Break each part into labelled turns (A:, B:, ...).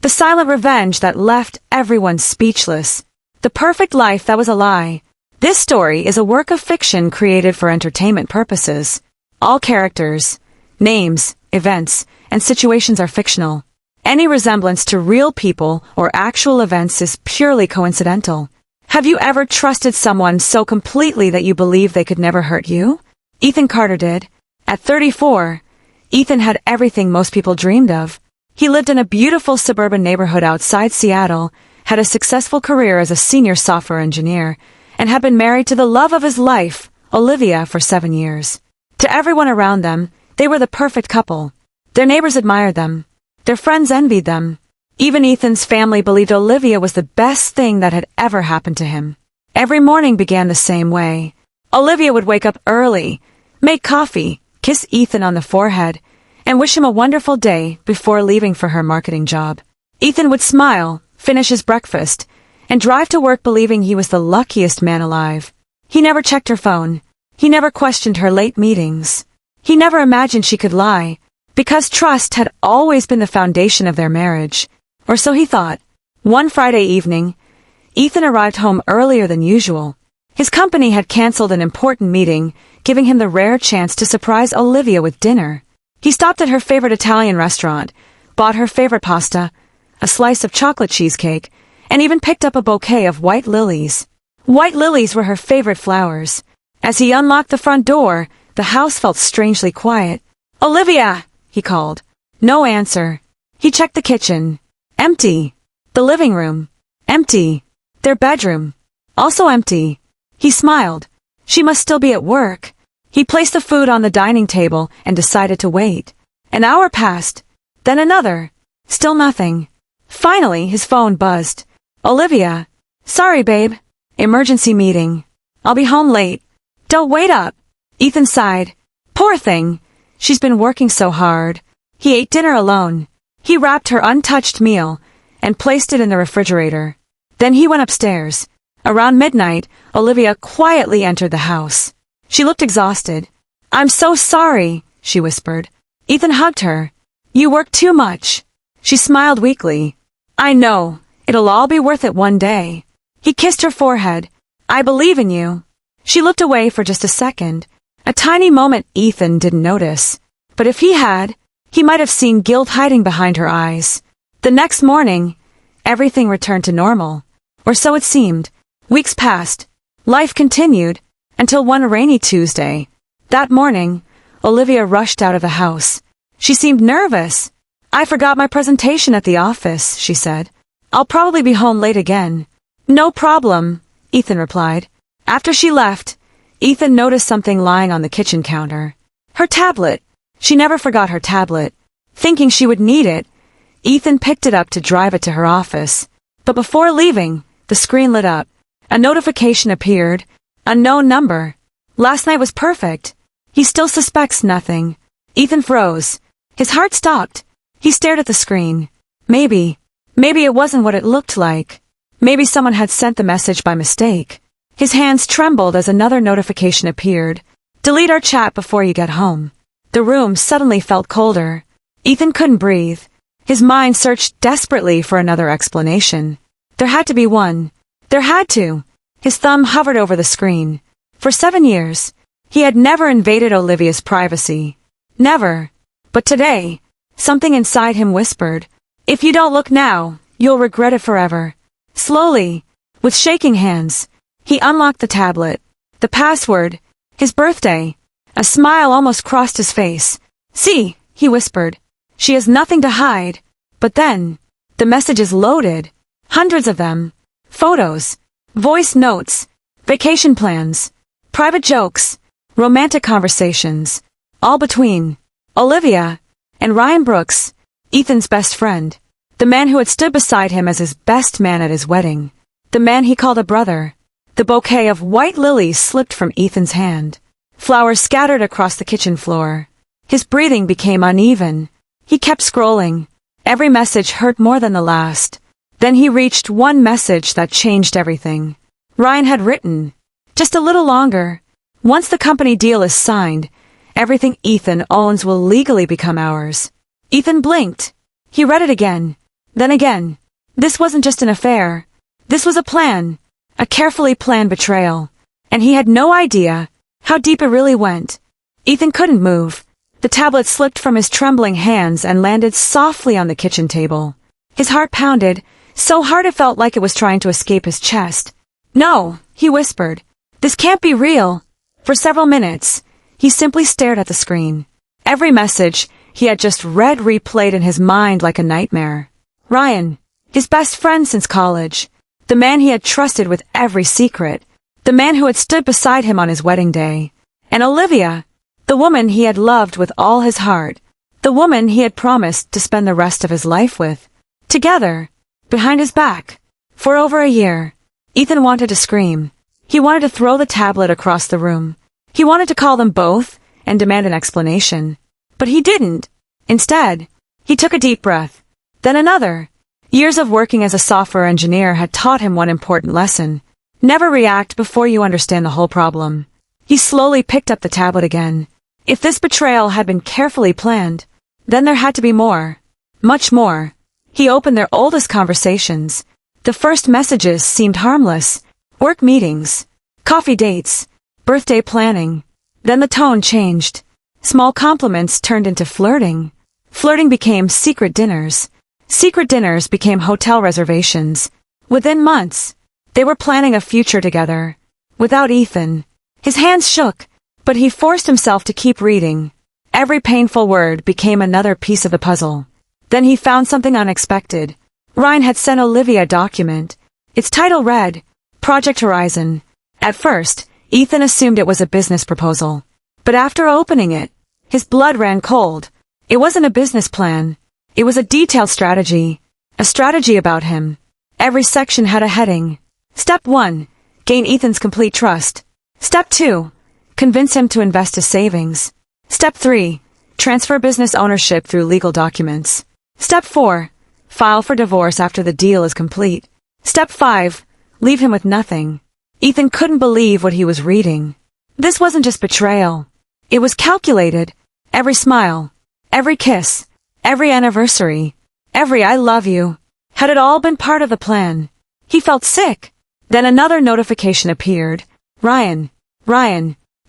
A: The silent revenge that left everyone speechless. The perfect life that was a lie. This story is a work of fiction created for entertainment purposes. All characters, names, events, and situations are fictional. Any resemblance to real people or actual events is purely coincidental. Have you ever trusted someone so completely that you believed they could never hurt you? Ethan Carter did. At 34, Ethan had everything most people dreamed of. He lived in a beautiful suburban neighborhood outside Seattle, had a successful career as a senior software engineer, and had been married to the love of his life, Olivia, for 7 years. To everyone around them, they were the perfect couple. Their neighbors admired them. Their friends envied them. Even Ethan's family believed Olivia was the best thing that had ever happened to him. Every morning began the same way. Olivia would wake up early, make coffee, kiss Ethan on the forehead, and wish him a wonderful day before leaving for her marketing job. Ethan would smile, finish his breakfast, and drive to work believing he was the luckiest man alive. He never checked her phone. He never questioned her late meetings. He never imagined she could lie, because trust had always been the foundation of their marriage. Or so he thought. One Friday evening, Ethan arrived home earlier than usual. His company had canceled an important meeting, giving him the rare chance to surprise Olivia with dinner. He stopped at her favorite Italian restaurant, bought her favorite pasta, a slice of chocolate cheesecake, and even picked up a bouquet of white lilies. White lilies were her favorite flowers. As he unlocked the front door, the house felt strangely quiet. "Olivia!" he called. No answer. He checked the kitchen. Empty. The living room. Empty. Their bedroom. Also empty. He smiled. She must still be at work. He placed the food on the dining table and decided to wait. An hour passed. Then another. Still nothing. Finally, his phone buzzed. "Olivia. Sorry, babe. Emergency meeting. I'll be home late. Don't wait up." Ethan sighed. Poor thing. She's been working so hard. He ate dinner alone. He wrapped her untouched meal and placed it in the refrigerator. Then he went upstairs. Around midnight, Olivia quietly entered the house. She looked exhausted. "I'm so sorry," she whispered. Ethan hugged her. "You work too much." She smiled weakly. "I know. It'll all be worth it one day." He kissed her forehead. "I believe in you." She looked away for just a second. A tiny moment Ethan didn't notice. But if he had, he might have seen guilt hiding behind her eyes. The next morning, everything returned to normal. Or so it seemed. Weeks passed. Life continued, until one rainy Tuesday. That morning, Olivia rushed out of the house. She seemed nervous. "I forgot my presentation at the office," she said. "I'll probably be home late again." "No problem," Ethan replied. After she left, Ethan noticed something lying on the kitchen counter. Her tablet. She never forgot her tablet. Thinking she would need it, Ethan picked it up to drive it to her office. But before leaving, the screen lit up. A notification appeared. Unknown number. Last night was perfect. He still suspects nothing. Ethan froze. His heart stopped. He stared at the screen. Maybe it wasn't what it looked like. Maybe someone had sent the message by mistake. His hands trembled as another notification appeared. "Delete our chat before you get home." The room suddenly felt colder. Ethan couldn't breathe. His mind searched desperately for another explanation. There had to be one. There had to. His thumb hovered over the screen. For 7 years, he had never invaded Olivia's privacy. Never. But today, something inside him whispered, "If you don't look now, you'll regret it forever." Slowly, with shaking hands, he unlocked the tablet. The password, his birthday. A smile almost crossed his face. "See," he whispered. "She has nothing to hide." But then, the messages loaded. Hundreds of them. Photos. Voice notes. Vacation plans. Private jokes. Romantic conversations. All between Olivia and Ryan Brooks, Ethan's best friend. The man who had stood beside him as his best man at his wedding. The man he called a brother. The bouquet of white lilies slipped from Ethan's hand. Flowers scattered across the kitchen floor. His breathing became uneven. He kept scrolling. Every message hurt more than the last. Then he reached one message that changed everything. Ryan had written, "Just a little longer. Once the company deal is signed, everything Ethan owns will legally become ours." Ethan blinked. He read it again. Then again, this wasn't just an affair. This was a plan. A carefully planned betrayal. And he had no idea how deep it really went. Ethan couldn't move. The tablet slipped from his trembling hands and landed softly on the kitchen table. His heart pounded, so hard it felt like it was trying to escape his chest. "No," he whispered. "This can't be real." For several minutes, he simply stared at the screen. Every message he had just read replayed in his mind like a nightmare. Ryan, his best friend since college, the man he had trusted with every secret, the man who had stood beside him on his wedding day, and Olivia, the woman he had loved with all his heart, the woman he had promised to spend the rest of his life with. Together, behind his back, for over a year. Ethan wanted to scream. He wanted to throw the tablet across the room. He wanted to call them both and demand an explanation. But he didn't. Instead, he took a deep breath. Then another. Years of working as a software engineer had taught him one important lesson. Never react before you understand the whole problem. He slowly picked up the tablet again. If this betrayal had been carefully planned, then there had to be more. Much more. He opened their oldest conversations. The first messages seemed harmless. Work meetings, coffee dates, birthday planning. Then the tone changed. Small compliments turned into flirting. Flirting became secret dinners. Secret dinners became hotel reservations. Within months, they were planning a future together. Without Ethan, his hands shook, but he forced himself to keep reading. Every painful word became another piece of the puzzle. Then he found something unexpected. Ryan had sent Olivia a document. Its title read, Project Horizon. At first, Ethan assumed it was a business proposal. But after opening it, his blood ran cold. It wasn't a business plan. It was a detailed strategy. A strategy about him. Every section had a heading. Step 1. Gain Ethan's complete trust. Step 2. Convince him to invest his savings. Step 3. Transfer business ownership through legal documents. Step 4. File for divorce after the deal is complete. Step 5. Leave him with nothing. Ethan couldn't believe what he was reading. This wasn't just betrayal. It was calculated. Every smile, every kiss, every anniversary, every I love you. Had it all been part of the plan? He felt sick. Then another notification appeared. Ryan,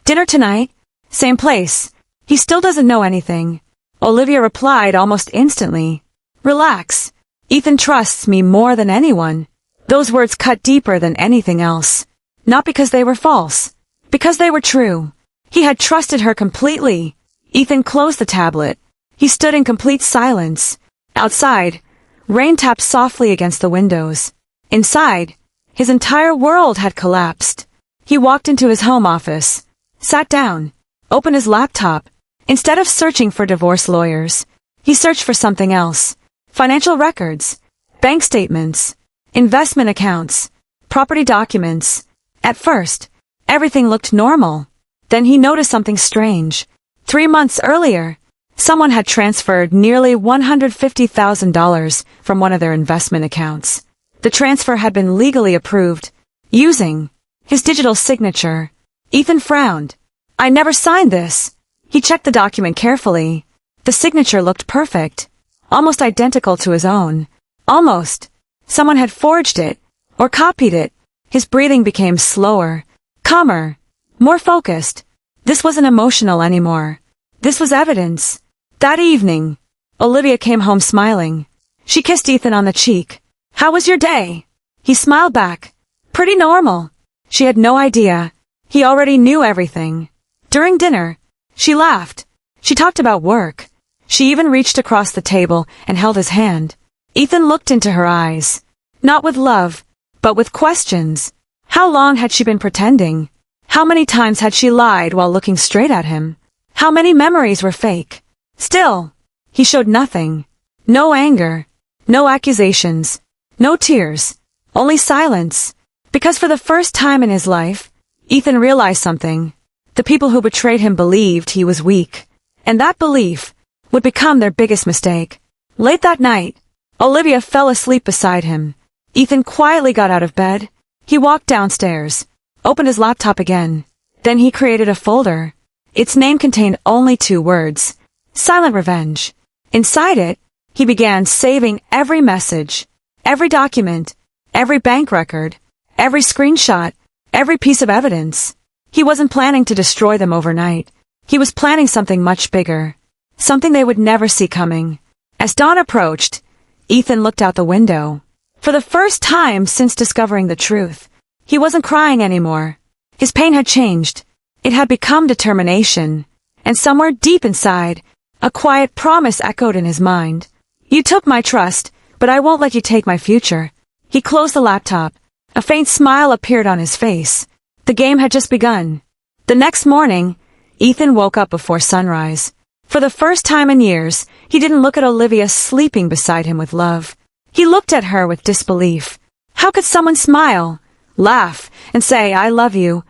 A: dinner tonight? Same place. He still doesn't know anything. Olivia replied almost instantly. Relax. Ethan trusts me more than anyone. Those words cut deeper than anything else. Not because they were false. Because they were true. He had trusted her completely. Ethan closed the tablet. He stood in complete silence. Outside, rain tapped softly against the windows. Inside, his entire world had collapsed. He walked into his home office, sat down, opened his laptop. Instead of searching for divorce lawyers, he searched for something else. Financial records, bank statements, investment accounts, property documents. At first, everything looked normal. Then he noticed something strange. 3 months earlier, someone had transferred nearly $150,000 from one of their investment accounts. The transfer had been legally approved, using his digital signature. Ethan frowned. I never signed this. He checked the document carefully. The signature looked perfect, almost identical to his own. Almost. Someone had forged it, or copied it. His breathing became slower, calmer, more focused. This wasn't emotional anymore. This was evidence. That evening, Olivia came home smiling. She kissed Ethan on the cheek. How was your day? He smiled back. Pretty normal. She had no idea. He already knew everything. During dinner, she laughed. She talked about work. She even reached across the table and held his hand. Ethan looked into her eyes. Not with love, but with questions. How long had she been pretending? How many times had she lied while looking straight at him? How many memories were fake? Still, he showed nothing. No anger. No accusations. No tears. Only silence. Because for the first time in his life, Ethan realized something. The people who betrayed him believed he was weak. And that belief would become their biggest mistake. Late that night, Olivia fell asleep beside him. Ethan quietly got out of bed. He walked downstairs, opened his laptop again. Then he created a folder. Its name contained only 2 words. Silent Revenge. Inside it, He began saving every message, every document, every bank record, every screenshot, every piece of evidence. He wasn't planning to destroy them overnight. He was planning something much bigger, something they would never see coming. As dawn approached, Ethan looked out the window. For the first time since discovering the truth, he wasn't crying anymore. His pain had changed. It had become determination, and somewhere deep inside, a quiet promise echoed in his mind. You took my trust, but I won't let you take my future. He closed the laptop. A faint smile appeared on his face. The game had just begun. The next morning, Ethan woke up before sunrise. For the first time in years, he didn't look at Olivia sleeping beside him with love. He looked at her with disbelief. How could someone smile, laugh, and say, I love you,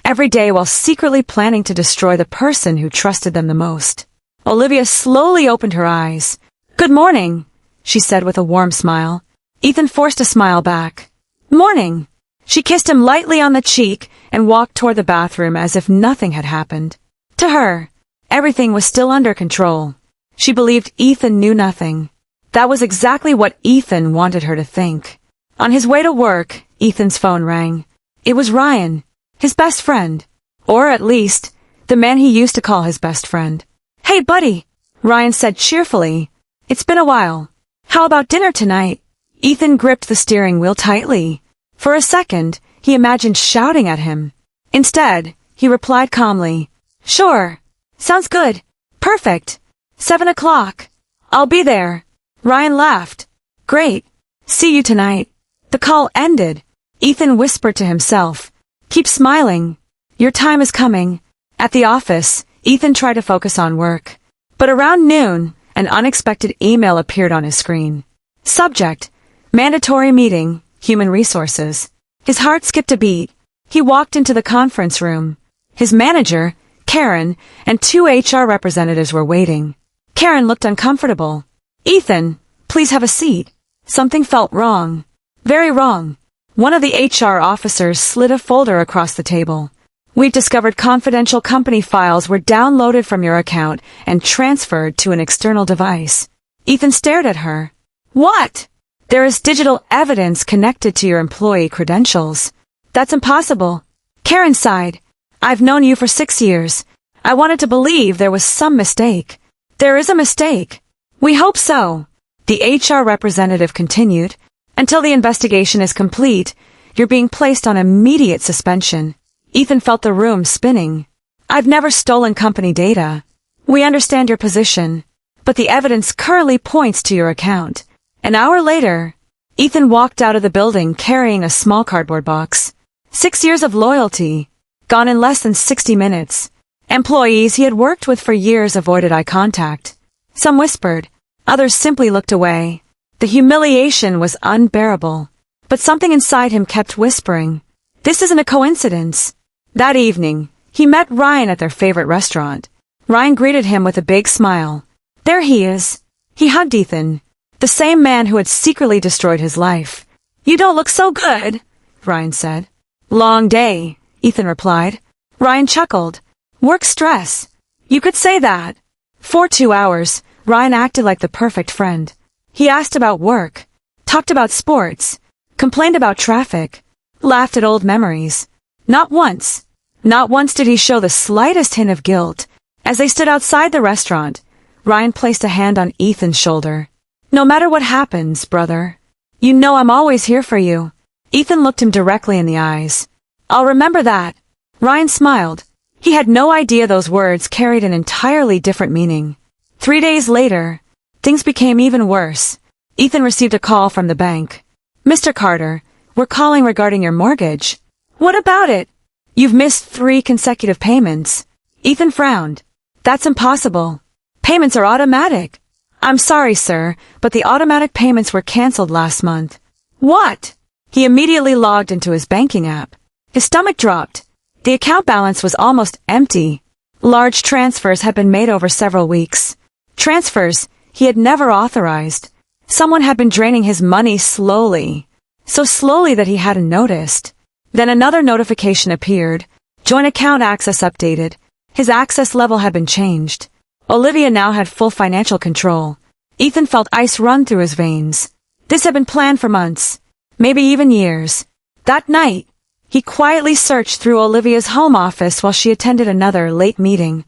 A: every day while secretly planning to destroy the person who trusted them the most? Olivia slowly opened her eyes. Good morning, she said with a warm smile. Ethan forced a smile back. Morning. She kissed him lightly on the cheek and walked toward the bathroom as if nothing had happened. To her, everything was still under control. She believed Ethan knew nothing. That was exactly what Ethan wanted her to think. On his way to work, Ethan's phone rang. It was Ryan, his best friend. Or at least, the man he used to call his best friend. Hey buddy, Ryan said cheerfully. It's been a while. How about dinner tonight? Ethan gripped the steering wheel tightly. For a second, he imagined shouting at him. Instead, he replied calmly. Sure. Sounds good. Perfect. 7 o'clock. I'll be there. Ryan laughed. Great. See you tonight. The call ended. Ethan whispered to himself. Keep smiling. Your time is coming. At the office, Ethan tried to focus on work. But around noon, an unexpected email appeared on his screen. Subject: Mandatory meeting, human resources. His heart skipped a beat. He walked into the conference room. His manager, Karen, and 2 HR representatives were waiting. Karen looked uncomfortable. Ethan, please have a seat. Something felt wrong. Very wrong. One of the HR officers slid a folder across the table. We've discovered confidential company files were downloaded from your account and transferred to an external device. Ethan stared at her. What? There is digital evidence connected to your employee credentials. That's impossible. Karen sighed. I've known you for 6 years. I wanted to believe there was some mistake. There is a mistake. We hope so. The HR representative continued. Until the investigation is complete, you're being placed on immediate suspension. Ethan felt the room spinning. I've never stolen company data. We understand your position, but the evidence currently points to your account. An hour later, Ethan walked out of the building carrying a small cardboard box. 6 years of loyalty, gone in less than 60 minutes. Employees he had worked with for years avoided eye contact. Some whispered, others simply looked away. The humiliation was unbearable, but something inside him kept whispering, this isn't a coincidence. That evening, he met Ryan at their favorite restaurant. Ryan greeted him with a big smile. There he is. He hugged Ethan, the same man who had secretly destroyed his life. You don't look so good, Ryan said. Long day, Ethan replied. Ryan chuckled. Work stress. You could say that. For 2 hours, Ryan acted like the perfect friend. He asked about work, talked about sports, complained about traffic, laughed at old memories. Not once did he show the slightest hint of guilt. As they stood outside the restaurant, Ryan placed a hand on Ethan's shoulder. No matter what happens, brother, you know I'm always here for you. Ethan looked him directly in the eyes. I'll remember that. Ryan smiled. He had no idea those words carried an entirely different meaning. 3 days later, things became even worse. Ethan received a call from the bank. Mr. Carter, we're calling regarding your mortgage. What about it? You've missed 3 consecutive payments. Ethan frowned. That's impossible. Payments are automatic. I'm sorry, sir, but the automatic payments were canceled last month. What? He immediately logged into his banking app. His stomach dropped. The account balance was almost empty. Large transfers had been made over several weeks. Transfers he had never authorized. Someone had been draining his money slowly. So slowly that he hadn't noticed. Then another notification appeared. Joint account access updated. His access level had been changed. Olivia now had full financial control. Ethan felt ice run through his veins. This had been planned for months, maybe even years. That night, he quietly searched through Olivia's home office while she attended another late meeting.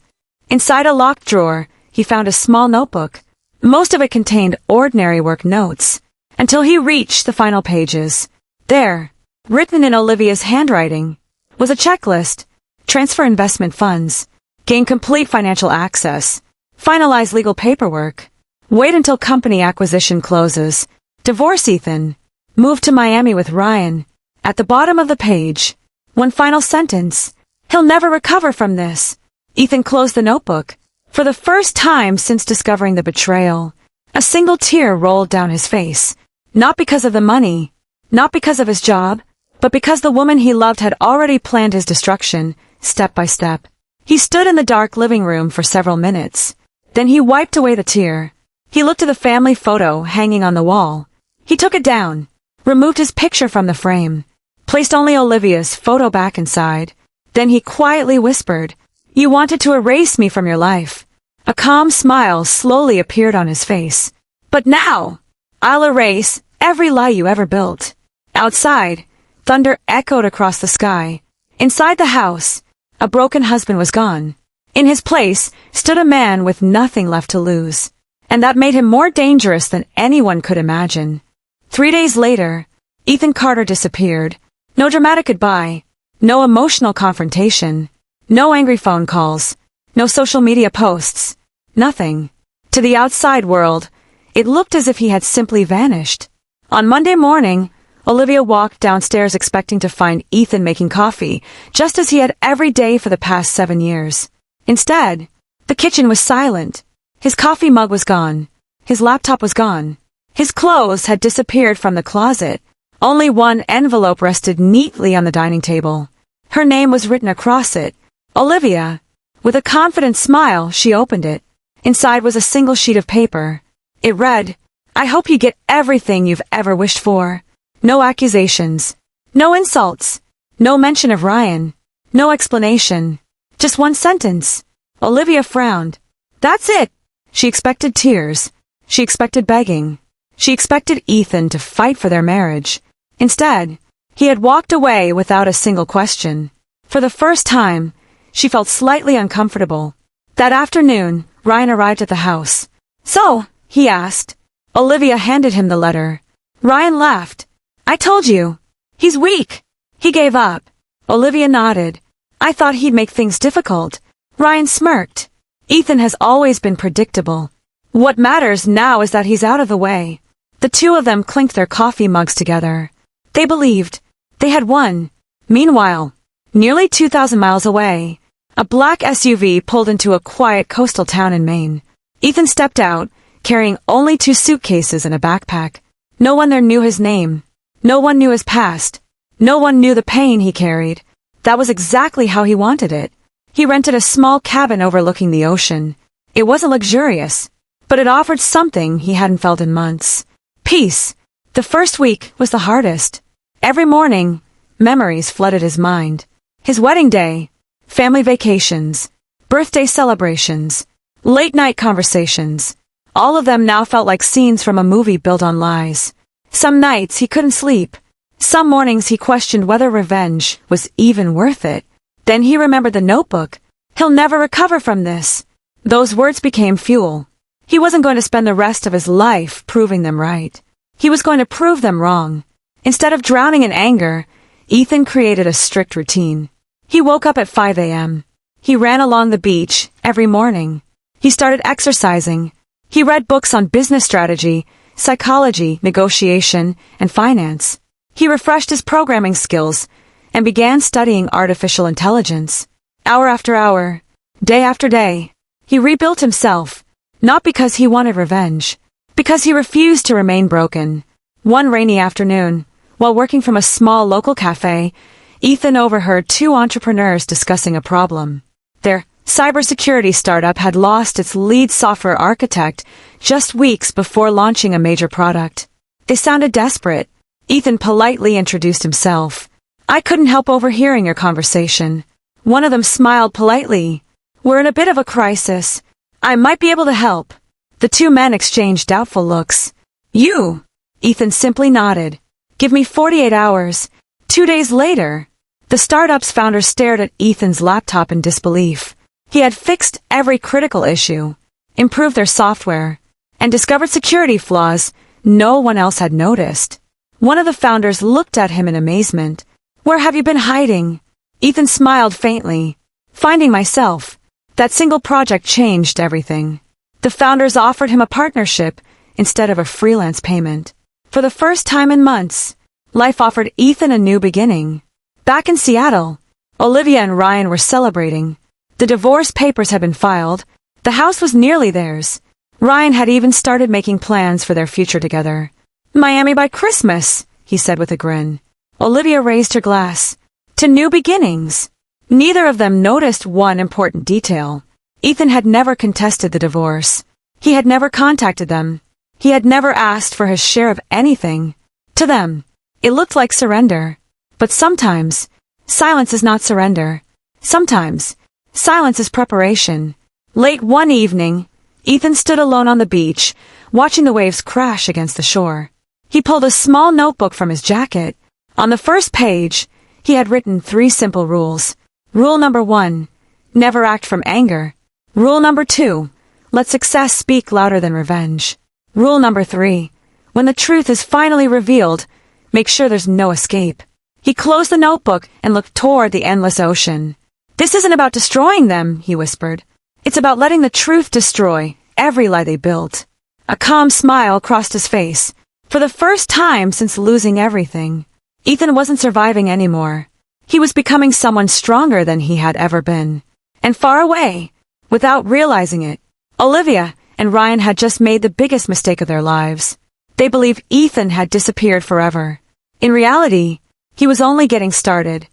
A: Inside a locked drawer, he found a small notebook. Most of it contained ordinary work notes, until he reached the final pages. There, written in Olivia's handwriting, was a checklist: transfer investment funds, gain complete financial access, finalize legal paperwork, wait until company acquisition closes, divorce Ethan, move to Miami with Ryan. At the bottom of the page, one final sentence: he'll never recover from this. Ethan closed the notebook. For the first time since discovering the betrayal, a single tear rolled down his face. Not because of the money, not because of his job, but because the woman he loved had already planned his destruction, step by step. He stood in the dark living room for several minutes. Then he wiped away the tear. He looked at the family photo hanging on the wall. He took it down, removed his picture from the frame, placed only Olivia's photo back inside. Then he quietly whispered, "You wanted to erase me from your life." A calm smile slowly appeared on his face. "But now, I'll erase every lie you ever built." Outside, thunder echoed across the sky. Inside the house, a broken husband was gone. In his place stood a man with nothing left to lose. And that made him more dangerous than anyone could imagine. 3 days later, Ethan Carter disappeared. No dramatic goodbye, no emotional confrontation, no angry phone calls, no social media posts, nothing. To the outside world, it looked as if he had simply vanished. On Monday morning, Olivia walked downstairs expecting to find Ethan making coffee, just as he had every day for the past 7 years. Instead, the kitchen was silent. His coffee mug was gone. His laptop was gone. His clothes had disappeared from the closet. Only one envelope rested neatly on the dining table. Her name was written across it, Olivia. With a confident smile, she opened it. Inside was a single sheet of paper. It read, "I hope you get everything you've ever wished for." No accusations. No insults. No mention of Ryan. No explanation. Just one sentence. Olivia frowned. That's it. She expected tears. She expected begging. She expected Ethan to fight for their marriage. Instead, he had walked away without a single question. For the first time, she felt slightly uncomfortable. That afternoon, Ryan arrived at the house. "So," he asked. Olivia handed him the letter. Ryan laughed. "I told you. He's weak. He gave up." Olivia nodded. "I thought he'd make things difficult." Ryan smirked. "Ethan has always been predictable. What matters now is that he's out of the way." The two of them clinked their coffee mugs together. They believed they had won. Meanwhile, nearly 2,000 miles away, a black SUV pulled into a quiet coastal town in Maine. Ethan stepped out, carrying only 2 suitcases and a backpack. No one there knew his name. No one knew his past. No one knew the pain he carried. That was exactly how he wanted it. He rented a small cabin overlooking the ocean. It wasn't luxurious, but it offered something he hadn't felt in months. Peace. The first week was the hardest. Every morning, memories flooded his mind. His wedding day, family vacations, birthday celebrations, late-night conversations. All of them now felt like scenes from a movie built on lies. Some nights he couldn't sleep. Some mornings he questioned whether revenge was even worth it. Then he remembered the notebook. He'll never recover from this. Those words became fuel. He wasn't going to spend the rest of his life proving them right. He was going to prove them wrong. Instead of drowning in anger, Ethan created a strict routine. He woke up at 5 a.m. He ran along the beach every morning. He started exercising. He read books on business strategy, psychology, negotiation, and finance. He refreshed his programming skills and began studying artificial intelligence. Hour after hour, day after day, he rebuilt himself, not because he wanted revenge, because he refused to remain broken. One rainy afternoon, while working from a small local cafe, Ethan overheard 2 entrepreneurs discussing a problem. Their cybersecurity startup had lost its lead software architect just weeks before launching a major product. They sounded desperate. Ethan politely introduced himself. "I couldn't help overhearing your conversation." One of them smiled politely. "We're in a bit of a crisis. I might be able to help." The two men exchanged doubtful looks. You? Ethan simply nodded. Give me 48 hours. 2 days later, the startup's founder stared at Ethan's laptop in disbelief. He had fixed every critical issue, improved their software, and discovered security flaws no one else had noticed. One of the founders looked at him in amazement. Where have you been hiding? Ethan smiled faintly. Finding myself. That single project changed everything. The founders offered him a partnership instead of a freelance payment. For the first time in months, life offered Ethan a new beginning. Back in Seattle, Olivia and Ryan were celebrating. The divorce papers had been filed. The house was nearly theirs. Ryan had even started making plans for their future together. Miami by Christmas, he said with a grin. Olivia raised her glass. To new beginnings. Neither of them noticed one important detail. Ethan had never contested the divorce. He had never contacted them. He had never asked for his share of anything. To them, it looked like surrender. But sometimes, silence is not surrender. Sometimes, silence is preparation. Late one evening, Ethan stood alone on the beach, watching the waves crash against the shore. He pulled a small notebook from his jacket. On the first page, he had written 3 simple rules. Rule number 1, never act from anger. Rule number 2, let success speak louder than revenge. Rule number 3, when the truth is finally revealed, make sure there's no escape. He closed the notebook and looked toward the endless ocean. This isn't about destroying them, he whispered. It's about letting the truth destroy every lie they built. A calm smile crossed his face. For the first time since losing everything, Ethan wasn't surviving anymore. He was becoming someone stronger than he had ever been. And far away, without realizing it, Olivia and Ryan had just made the biggest mistake of their lives. They believed Ethan had disappeared forever. In reality, he was only getting started.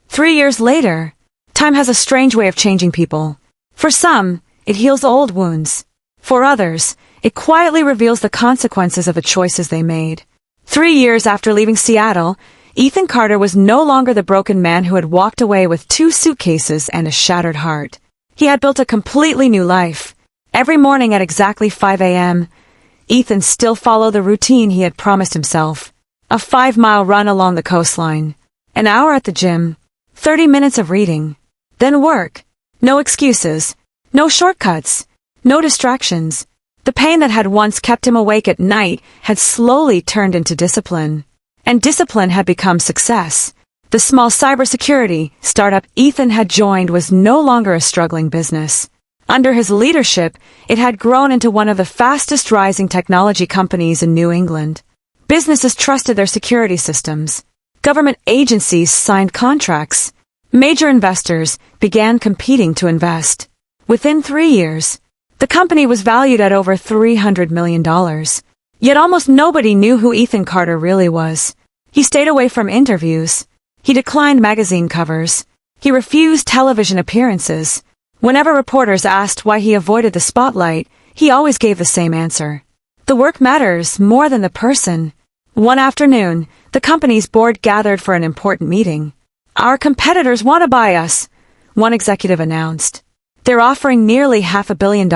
A: 3 years later, time has a strange way of changing people. For some, it heals old wounds. For others, it quietly reveals the consequences of the choices they made. 3 years after leaving Seattle, Ethan Carter was no longer the broken man who had walked away with 2 suitcases and a shattered heart. He had built a completely new life. Every morning at exactly 5 a.m., Ethan still followed the routine he had promised himself. A 5-mile run along the coastline. An hour at the gym. 30 minutes of reading. Then work. No excuses. No shortcuts. No distractions. The pain that had once kept him awake at night had slowly turned into discipline. And discipline had become success. The small cybersecurity startup Ethan had joined was no longer a struggling business. Under his leadership, it had grown into one of the fastest rising technology companies in New England. Businesses trusted their security systems. Government agencies signed contracts. Major investors began competing to invest. Within 3 years, the company was valued at over $300 million. Yet almost nobody knew who Ethan Carter really was. He stayed away from interviews. He declined magazine covers. He refused television appearances. Whenever reporters asked why he avoided the spotlight, he always gave the same answer. The work matters more than the person. One afternoon, the company's board gathered for an important meeting. Our competitors want to buy us, one executive announced. They're offering nearly $500 million.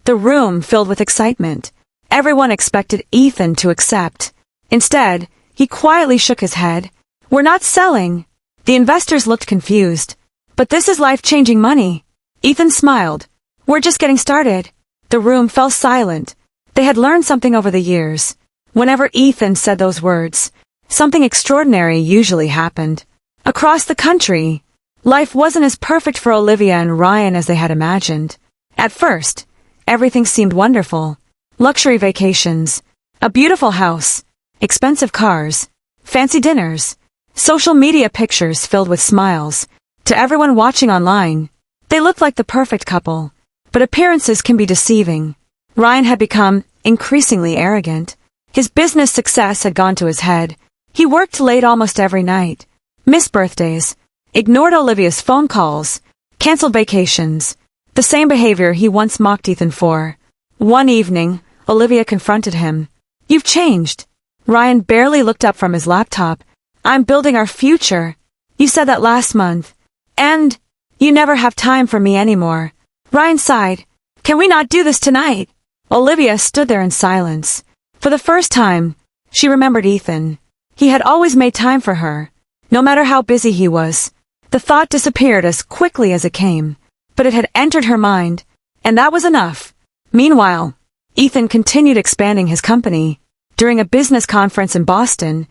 A: The room filled with excitement. Everyone expected Ethan to accept. Instead, he quietly shook his head. We're not selling. The investors looked confused. But this is life-changing money. Ethan smiled. We're just getting started. The room fell silent. They had learned something over the years. Whenever Ethan said those words, something extraordinary usually happened. Across the country, life wasn't as perfect for Olivia and Ryan as they had imagined. At first, everything seemed wonderful. Luxury vacations, a beautiful house, expensive cars, fancy dinners, social media pictures filled with smiles. To everyone watching online, they looked like the perfect couple. But appearances can be deceiving. Ryan had become increasingly arrogant. His business success had gone to his head. He worked late almost every night, missed birthdays, ignored Olivia's phone calls, canceled vacations, the same behavior he once mocked Ethan for. One evening, Olivia confronted him. You've changed. Ryan barely looked up from his laptop. I'm building our future. You said that last month. And you never have time for me anymore. Ryan sighed. Can we not do this tonight? Olivia stood there in silence. For the first time, she remembered Ethan. He had always made time for her, no matter how busy he was. The thought disappeared as quickly as it came, but it had entered her mind, and that was enough. Meanwhile, Ethan continued expanding his company. During a business conference in Boston,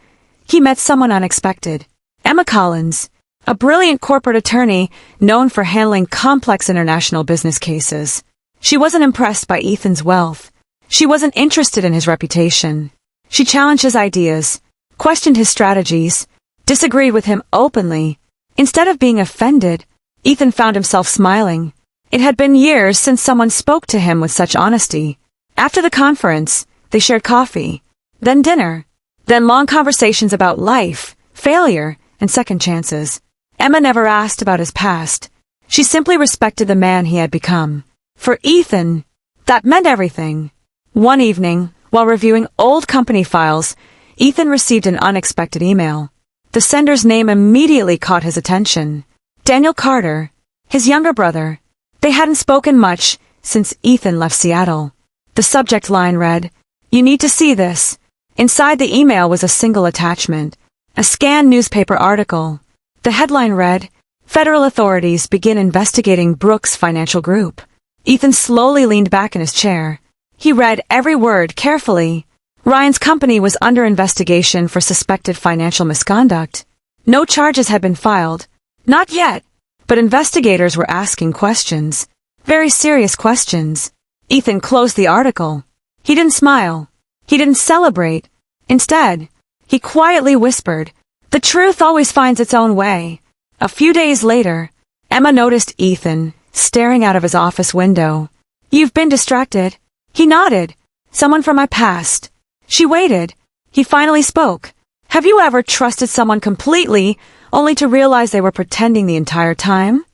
A: he met someone unexpected. Emma Collins, a brilliant corporate attorney known for handling complex international business cases. She wasn't impressed by Ethan's wealth. She wasn't interested in his reputation. She challenged his ideas, questioned his strategies, disagreed with him openly. Instead of being offended, Ethan found himself smiling. It had been years since someone spoke to him with such honesty. After the conference, they shared coffee, then dinner, then long conversations about life, failure, and second chances. Emma never asked about his past. She simply respected the man he had become. For Ethan, that meant everything. One evening, while reviewing old company files, Ethan received an unexpected email. The sender's name immediately caught his attention. Daniel Carter, his younger brother. They hadn't spoken much since Ethan left Seattle. The subject line read, "You need to see this." Inside the email was a single attachment, a scanned newspaper article. The headline read, "Federal authorities begin investigating Brooks Financial Group." Ethan slowly leaned back in his chair. He read every word carefully. Ryan's company was under investigation for suspected financial misconduct. No charges had been filed. Not yet. But investigators were asking questions. Very serious questions. Ethan closed the article. He didn't smile. He didn't celebrate. Instead, he quietly whispered, "The truth always finds its own way." A few days later, Emma noticed Ethan staring out of his office window. "You've been distracted." He nodded. "Someone from my past." She waited. He finally spoke. "Have you ever trusted someone completely, only to realize they were pretending the entire time?"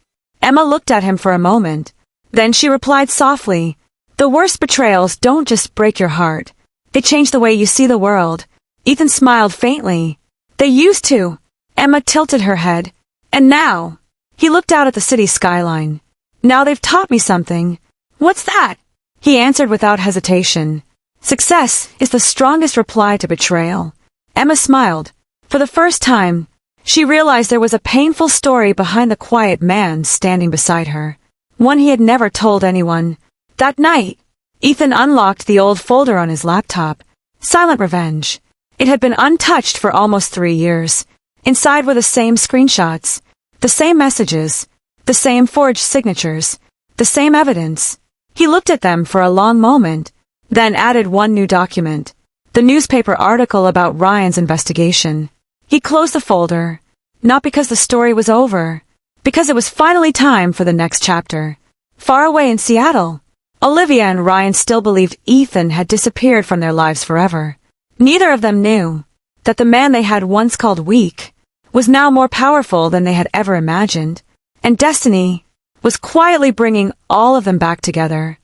A: Emma looked at him for a moment. Then she replied softly, "The worst betrayals don't just break your heart. They change the way you see the world." Ethan smiled faintly. "They used to." Emma tilted her head. "And now?" He looked out at the city skyline. "Now they've taught me something." "What's that?" He answered without hesitation. "Success is the strongest reply to betrayal." Emma smiled. For the first time, she realized there was a painful story behind the quiet man standing beside her. One he had never told anyone. That night, Ethan unlocked the old folder on his laptop. Silent Revenge. It had been untouched for almost 3 years. Inside were the same screenshots, the same messages, the same forged signatures, the same evidence. He looked at them for a long moment, then added one new document, the newspaper article about Ryan's investigation. He closed the folder, not because the story was over, because it was finally time for the next chapter. Far away in Seattle, Olivia and Ryan still believed Ethan had disappeared from their lives forever. Neither of them knew that the man they had once called weak was now more powerful than they had ever imagined, and destiny was quietly bringing all of them back together.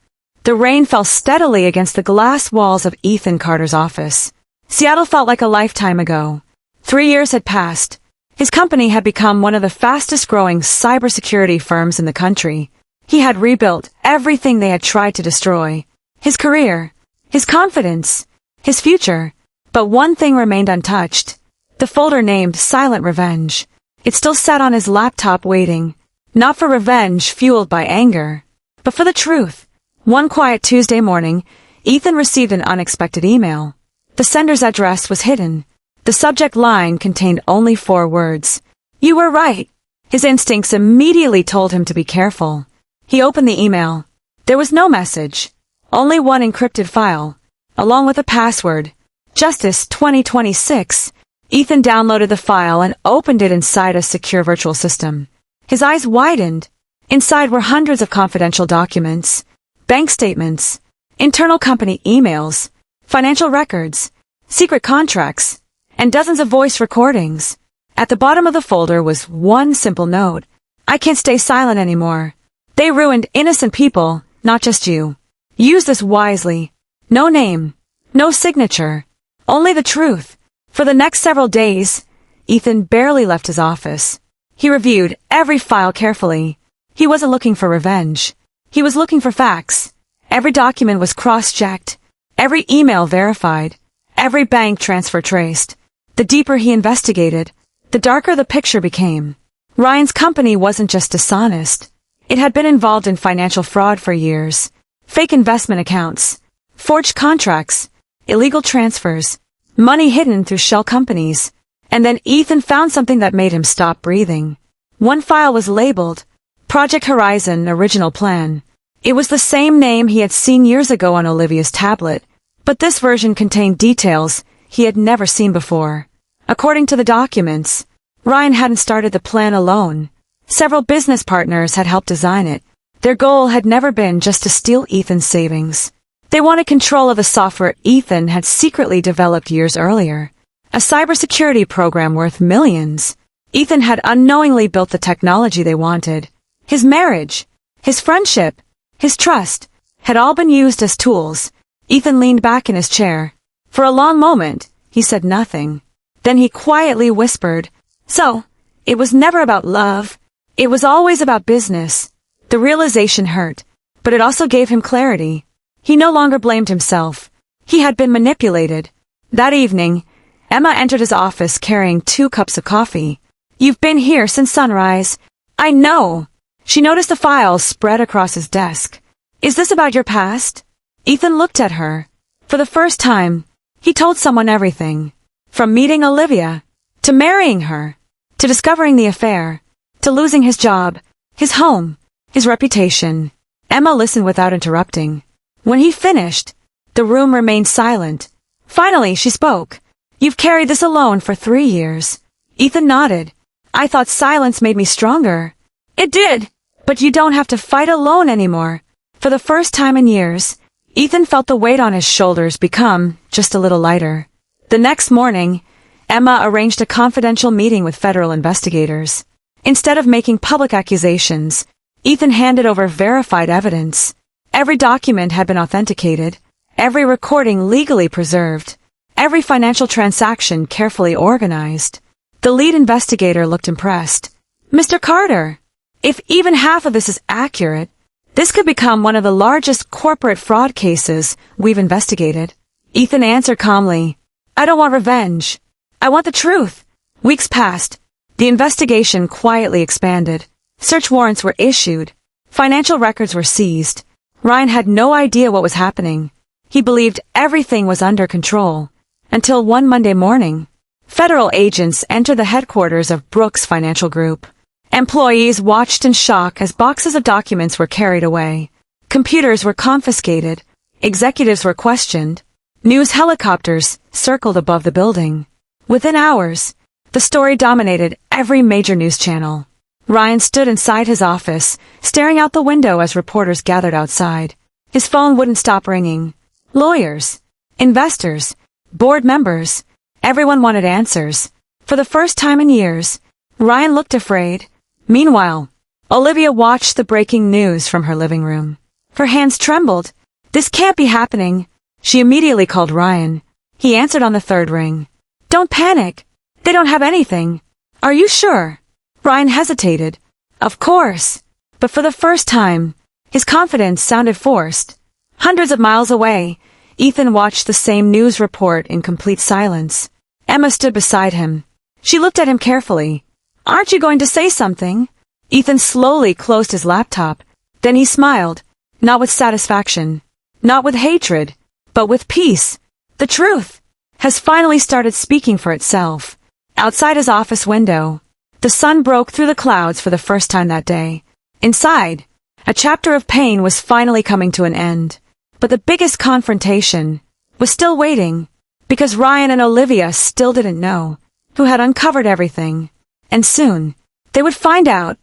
A: The rain fell steadily against the glass walls of Ethan Carter's office. Seattle felt like a lifetime ago. 3 years had passed. His company had become one of the fastest-growing cybersecurity firms in the country. He had rebuilt everything they had tried to destroy. His career, his confidence, his future. But one thing remained untouched. The folder named Silent Revenge. It still sat on his laptop waiting. Not for revenge fueled by anger, but for the truth. One quiet Tuesday morning, Ethan received an unexpected email. The sender's address was hidden. The subject line contained only 4 words. "You were right." His instincts immediately told him to be careful. He opened the email. There was no message. Only one encrypted file, along with a password. Justice 2026. Ethan downloaded the file and opened it inside a secure virtual system. His eyes widened. Inside were hundreds of confidential documents, bank statements, internal company emails, financial records, secret contracts, and dozens of voice recordings. At the bottom of the folder was one simple note. "I can't stay silent anymore. They ruined innocent people, not just you. Use this wisely." No name, no signature, only the truth. For the next several days, Ethan barely left his office. He reviewed every file carefully. He wasn't looking for revenge. He was looking for facts. Every document was cross-checked, every email verified, every bank transfer traced. The deeper he investigated, the darker the picture became. Ryan's company wasn't just dishonest. It had been involved in financial fraud for years. Fake investment accounts, forged contracts, illegal transfers, money hidden through shell companies. And then Ethan found something that made him stop breathing. One file was labeled Project Horizon Original Plan. It was the same name he had seen years ago on Olivia's tablet, but this version contained details he had never seen before. According to the documents, Ryan hadn't started the plan alone. Several business partners had helped design it. Their goal had never been just to steal Ethan's savings. They wanted control of the software Ethan had secretly developed years earlier. A cybersecurity program worth millions. Ethan had unknowingly built the technology they wanted. His marriage, his friendship, his trust had all been used as tools. Ethan leaned back in his chair. For a long moment, he said nothing. Then he quietly whispered, "So, it was never about love. It was always about business." The realization hurt, but it also gave him clarity. He no longer blamed himself. He had been manipulated. That evening, Emma entered his office carrying 2 cups of coffee. "You've been here since sunrise." "I know." She noticed the files spread across his desk. "Is this about your past?" Ethan looked at her. For the first time, he told someone everything. From meeting Olivia, to marrying her, to discovering the affair, to losing his job, his home, his reputation. Emma listened without interrupting. When he finished, the room remained silent. Finally, she spoke. "You've carried this alone for 3 years." Ethan nodded. "I thought silence made me stronger." "It did, but you don't have to fight alone anymore." For the first time in years, Ethan felt the weight on his shoulders become just a little lighter. The next morning, Emma arranged a confidential meeting with federal investigators. Instead of making public accusations, Ethan handed over verified evidence. Every document had been authenticated, every recording legally preserved, every financial transaction carefully organized. The lead investigator looked impressed. "Mr. Carter, if even half of this is accurate, this could become one of the largest corporate fraud cases we've investigated." Ethan answered calmly, "I don't want revenge. I want the truth." Weeks passed. The investigation quietly expanded. Search warrants were issued. Financial records were seized. Ryan had no idea what was happening. He believed everything was under control. Until one Monday morning, federal agents entered the headquarters of Brooks Financial Group. Employees watched in shock as boxes of documents were carried away. Computers were confiscated. Executives were questioned. News helicopters circled above the building. Within hours, the story dominated every major news channel. Ryan stood inside his office, staring out the window as reporters gathered outside. His phone wouldn't stop ringing. Lawyers, investors, board members, everyone wanted answers. For the first time in years, Ryan looked afraid. Meanwhile, Olivia watched the breaking news from her living room. Her hands trembled. "This can't be happening." She immediately called Ryan. He answered on the 3rd ring. "Don't panic. They don't have anything." "Are you sure?" Ryan hesitated. "Of course." But for the first time, his confidence sounded forced. Hundreds of miles away, Ethan watched the same news report in complete silence. Emma stood beside him. She looked at him carefully. "Aren't you going to say something?" Ethan slowly closed his laptop. Then he smiled, not with satisfaction, not with hatred, but with peace. The truth has finally started speaking for itself. Outside his office window, the sun broke through the clouds for the first time that day. Inside, a chapter of pain was finally coming to an end. But the biggest confrontation was still waiting, because Ryan and Olivia still didn't know who had uncovered everything. And soon, they would find out.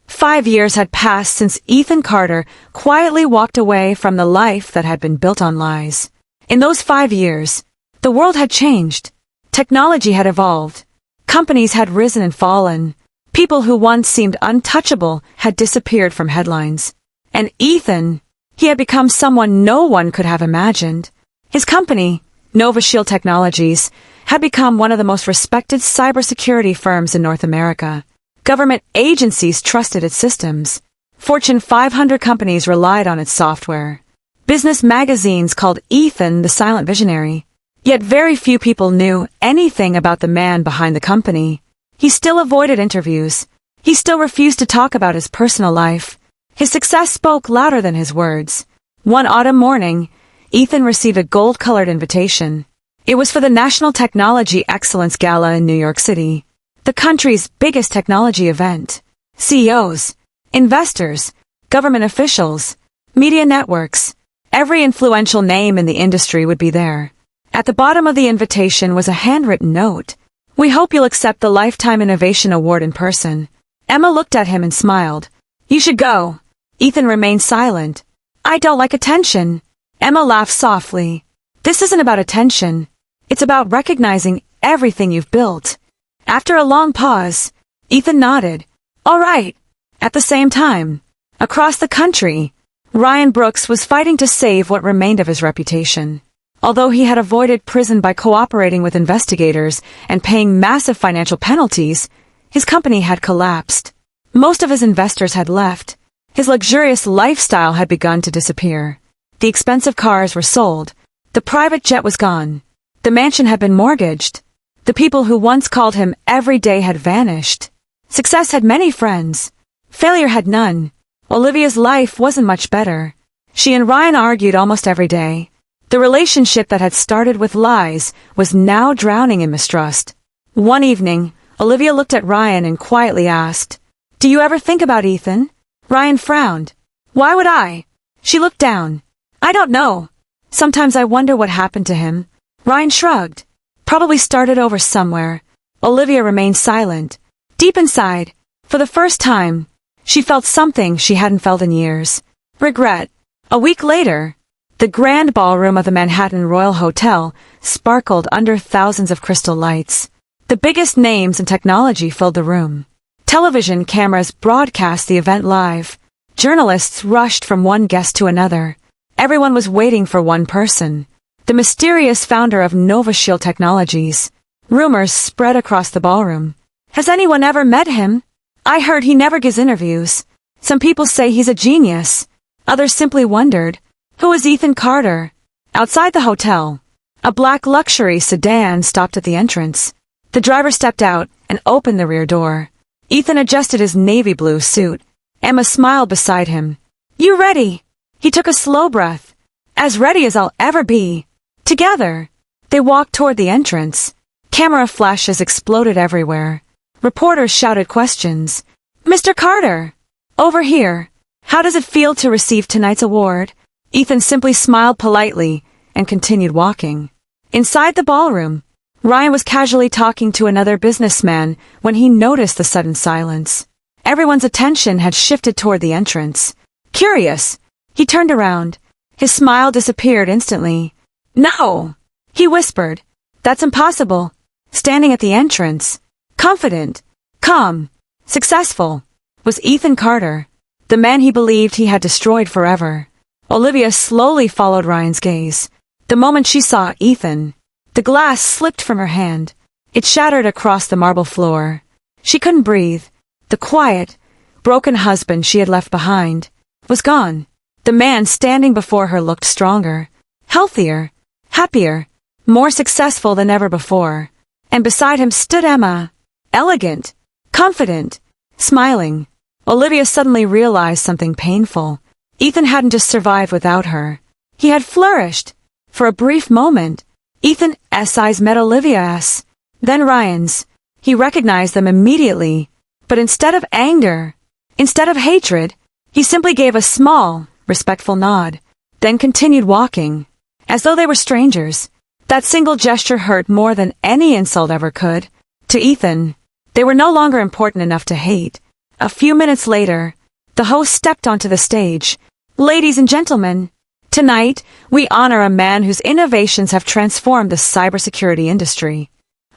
A: 5 years had passed since Ethan Carter quietly walked away from the life that had been built on lies. In those 5 years, the world had changed. Technology had evolved. Companies had risen and fallen. People who once seemed untouchable had disappeared from headlines. And Ethan, he had become someone no one could have imagined. His company, Nova Shield Technologies, had become one of the most respected cybersecurity firms in North America. Government agencies trusted its systems. Fortune 500 companies relied on its software. Business magazines called Ethan the silent visionary. Yet very few people knew anything about the man behind the company. He still avoided interviews. He still refused to talk about his personal life. His success spoke louder than his words. One autumn morning, Ethan received a gold-colored invitation. It was for the National Technology Excellence Gala in New York City, the country's biggest technology event. CEOs, investors, government officials, media networks, every influential name in the industry would be there. At the bottom of the invitation was a handwritten note. "We hope you'll accept the Lifetime Innovation Award in person." Emma looked at him and smiled. "You should go." Ethan remained silent. "I don't like attention." Emma laughed softly. "This isn't about attention. It's about recognizing everything you've built." After a long pause, Ethan nodded. "All right." At the same time, across the country, Ryan Brooks was fighting to save what remained of his reputation. Although he had avoided prison by cooperating with investigators and paying massive financial penalties, his company had collapsed. Most of his investors had left. His luxurious lifestyle had begun to disappear. The expensive cars were sold. The private jet was gone. The mansion had been mortgaged. The people who once called him every day had vanished. Success had many friends. Failure had none. Olivia's life wasn't much better. She and Ryan argued almost every day. The relationship that had started with lies was now drowning in mistrust. One evening, Olivia looked at Ryan and quietly asked, "Do you ever think about Ethan?" Ryan frowned. "Why would I?" She looked down. "I don't know. Sometimes I wonder what happened to him." Ryan shrugged. "Probably started over somewhere." Olivia remained silent. Deep inside, for the first time, she felt something she hadn't felt in years. Regret. A week later, the grand ballroom of the Manhattan Royal Hotel sparkled under thousands of crystal lights. The biggest names in technology filled the room. Television cameras broadcast the event live. Journalists rushed from one guest to another. Everyone was waiting for one person, the mysterious founder of NovaShield Technologies. Rumors spread across the ballroom. "Has anyone ever met him? I heard he never gives interviews. Some people say he's a genius. Others simply wondered, who is Ethan Carter?" Outside the hotel, a black luxury sedan stopped at the entrance. The driver stepped out and opened the rear door. Ethan adjusted his navy blue suit. Emma smiled beside him. "You ready?" He took a slow breath. "As ready as I'll ever be." Together, they walked toward the entrance. Camera flashes exploded everywhere. Reporters shouted questions. "Mr. Carter! Over here! How does it feel to receive tonight's award?" Ethan simply smiled politely and continued walking. Inside the ballroom, Ryan was casually talking to another businessman when he noticed the sudden silence. Everyone's attention had shifted toward the entrance. Curious, he turned around. His smile disappeared instantly. "No!" he whispered. "That's impossible." Standing at the entrance, confident, calm, successful, was Ethan Carter, the man he believed he had destroyed forever. Olivia slowly followed Ryan's gaze. The moment she saw Ethan, the glass slipped from her hand. It shattered across the marble floor. She couldn't breathe. The quiet, broken husband she had left behind was gone. The man standing before her looked stronger, healthier, happier, more successful than ever before. And beside him stood Emma, elegant, confident, smiling. Olivia suddenly realized something painful. Ethan hadn't just survived without her. He had flourished. For a brief moment, Ethan's eyes met Olivia's, then Ryan's. He recognized them immediately, but instead of anger, instead of hatred, he simply gave a small, respectful nod, then continued walking, as though they were strangers. That single gesture hurt more than any insult ever could. To Ethan, they were no longer important enough to hate. A few minutes later, the host stepped onto the stage. "Ladies and gentlemen, tonight we honor a man whose innovations have transformed the cybersecurity industry.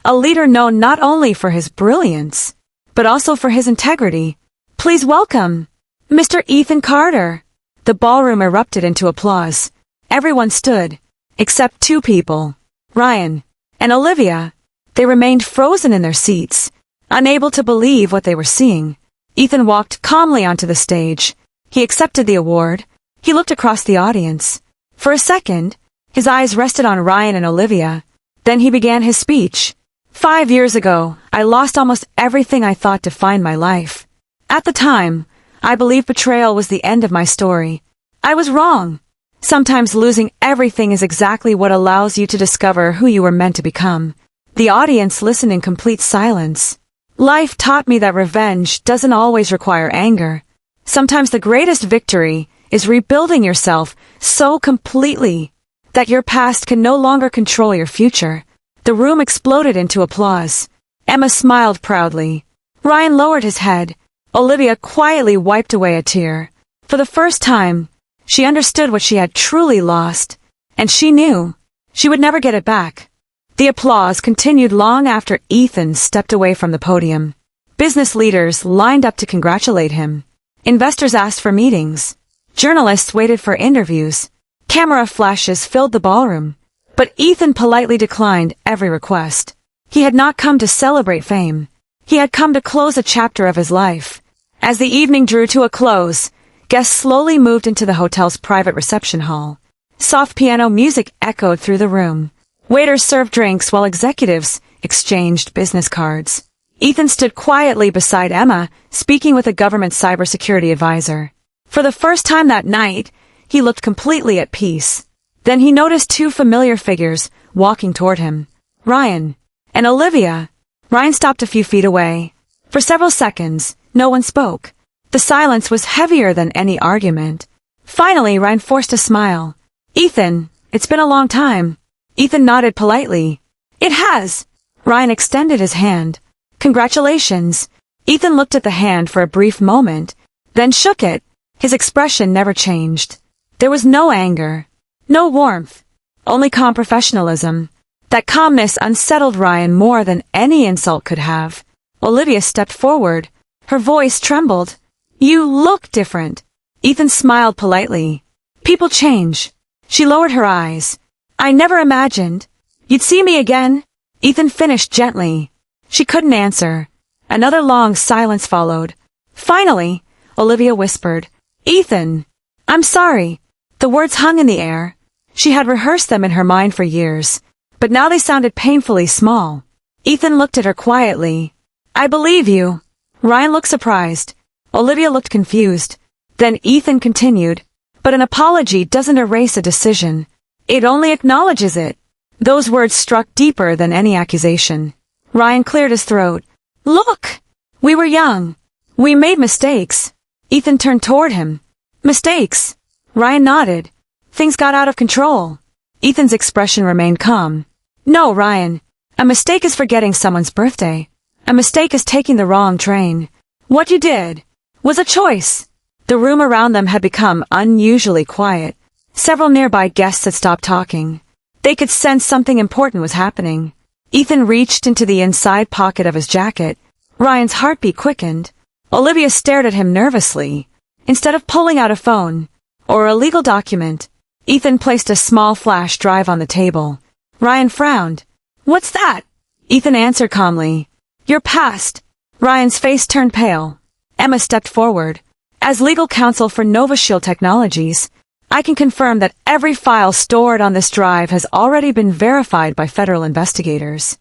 A: A leader known not only for his brilliance, but also for his integrity. Please welcome Mr. Ethan Carter." The ballroom erupted into applause. Everyone stood, except two people, Ryan and Olivia. They remained frozen in their seats, unable to believe what they were seeing. Ethan walked calmly onto the stage. He accepted the award. He looked across the audience. For a second, his eyes rested on Ryan and Olivia. Then he began his speech. 5 years ago, I lost almost everything I thought defined my life. At the time, I believed betrayal was the end of my story. I was wrong. Sometimes losing everything is exactly what allows you to discover who you were meant to become. The audience listened in complete silence. Life taught me that revenge doesn't always require anger. Sometimes the greatest victory is rebuilding yourself so completely that your past can no longer control your future. The room exploded into applause. Emma smiled proudly. Ryan lowered his head. Olivia quietly wiped away a tear. For the first time, she understood what she had truly lost, and she knew she would never get it back. The applause continued long after Ethan stepped away from the podium. Business leaders lined up to congratulate him. Investors asked for meetings. Journalists waited for interviews. Camera flashes filled the ballroom. But Ethan politely declined every request. He had not come to celebrate fame. He had come to close a chapter of his life. As the evening drew to a close, guests slowly moved into the hotel's private reception hall. Soft piano music echoed through the room. Waiters served drinks while executives exchanged business cards. Ethan stood quietly beside Emma, speaking with a government cybersecurity advisor. For the first time that night, he looked completely at peace. Then he noticed two familiar figures walking toward him. Ryan and Olivia. Ryan stopped a few feet away. For several seconds, no one spoke. The silence was heavier than any argument. Finally, Ryan forced a smile. Ethan, it's been a long time. Ethan nodded politely. It has. Ryan extended his hand. Congratulations. Ethan looked at the hand for a brief moment, then shook it. His expression never changed. There was no anger, no warmth, only calm professionalism. That calmness unsettled Ryan more than any insult could have. Olivia stepped forward. Her voice trembled. You look different. Ethan smiled politely. People change. She lowered her eyes. I never imagined you'd see me again. Ethan finished gently. She couldn't answer. Another long silence followed. Finally, Olivia whispered, Ethan, I'm sorry. The words hung in the air. She had rehearsed them in her mind for years, but now they sounded painfully small. Ethan looked at her quietly. I believe you. Ryan looked surprised. Olivia looked confused. Then Ethan continued, but an apology doesn't erase a decision. It only acknowledges it. Those words struck deeper than any accusation. Ryan cleared his throat. Look! We were young. We made mistakes. Ethan turned toward him. Mistakes? Ryan nodded. Things got out of control. Ethan's expression remained calm. No, Ryan. A mistake is forgetting someone's birthday. A mistake is taking the wrong train. What you did was a choice. The room around them had become unusually quiet. Several nearby guests had stopped talking. They could sense something important was happening. Ethan reached into the inside pocket of his jacket. Ryan's heartbeat quickened. Olivia stared at him nervously. Instead of pulling out a phone or a legal document, Ethan placed a small flash drive on the table. Ryan frowned. What's that? Ethan answered calmly. Your past. Ryan's face turned pale. Emma stepped forward. As legal counsel for NovaShield Technologies, I can confirm that every file stored on this drive has already been verified by federal investigators.